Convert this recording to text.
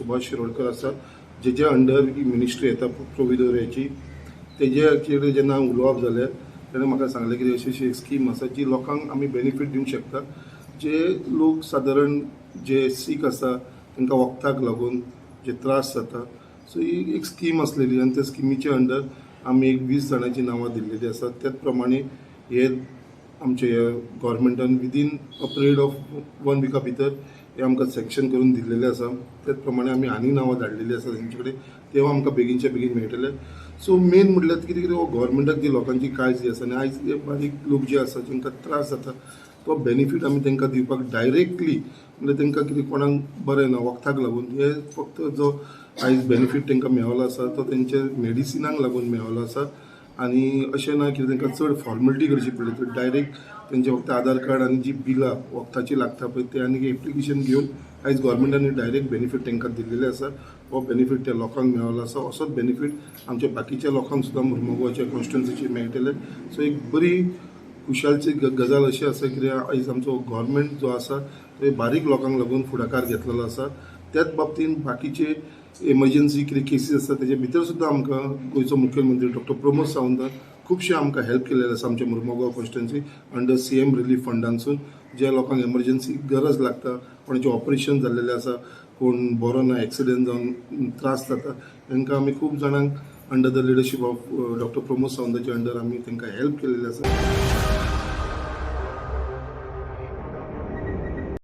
सुभाष शिरोडकर आसा, जेच्या अंडर ही मिनिस्ट्री येता प्रोविडोरियाची. तेजे एक्चुअली जेन्ना हांव उलोवप जालें तेणें म्हाका सांगलें की अशी अशी एक स्कीम आसा जी लोकांक आमी बेनिफीट दिवंक शकता. जे लोक सादारण जे सीक आसा तांकां वखदाक लागून जे त्रास जाता, सो ही एक स्कीम आसलेली आनी त्या स्किमीच्या अंडर आमी एक 20 जाणांची नांवां दिल्लेली आसात. त्याच प्रमाणे हे आमचे गव्हर्मेंटान विदीन अ पिरियड ऑफ 1 विका भितर हे आमकां सेक्शन करून दिल्लेले आसा. त्याच प्रमाणे आमी आनी नांवां धाडलेली आसा तेंचे कडेन, तेव्हा आमकां बेगीनच्या बेगीन मेळटले. सो मेन म्हटल्यार कितें कितें हो गव्हर्मेंटाक जी लोकांची काळजी आसा आनी आयज जे बारीक लोक जे आसा जांकां त्रास जाता तो बेनिफीट आमी तांकां दिवपाक डायरेक्टली, म्हणजे तांकां कितें कोणाक बरें ना वखदाक लागून हे फक्त जो आयज बेनिफीट तांकां मेळ्ळो आसा तो तेंचे मेडिसिनाक लागून मेळ्ळो आसा. आनी अशें ना की तांकां चड फॉर्मेलिटी करची पडली, तर डायरेक्ट तेंचे फक्त आधार कार्ड आनी जी बिलां वखदाची लागता पळय ते आनी एप्लिकेशन घेवन आयज गव्हर्मेंटानी डायरेक्ट बेनिफीट तांकां दिल्लेले आसा. हो बेनिफीट त्या लोकांक मेळ्ळो आसा. असोच बेनिफीट आमच्या बाकीच्या लोकांक सुद्दां मुर्मुगांवच्या कॉन्स्टिट्युन्सीची मेळटले. सो एक बरी खुशालची गजाल अशी आसा कित्याक आयज आमचो गव्हर्मेंट जो आसा तो बारीक लोकांक लागून फुडाकार घेतलेलो आसा. त्याच बाबतींत बाकीचे एमर्जन्सी कितें केसीस आसा तेजे भितर सुद्दां आमकां गोंयचो मुख्यमंत्री डॉक्टर प्रमोद सावंतान खुबशे आमकां हेल्प केलेले आसा आमच्या Mormugao constituency under CM relief फंडांसून. ज्या लोकांक एमर्जन्सी गरज लागता, कोणाचें ऑपरेशन जाल्लेलें आसा, कोण बरो ना एक्सिडेंट जावन त्रास जाता, तांकां आमी खूब जाणांक under the leadership of doctor Pramod सावंताच्या अंडर आमी तांकां हेल्प केलेलें आसा.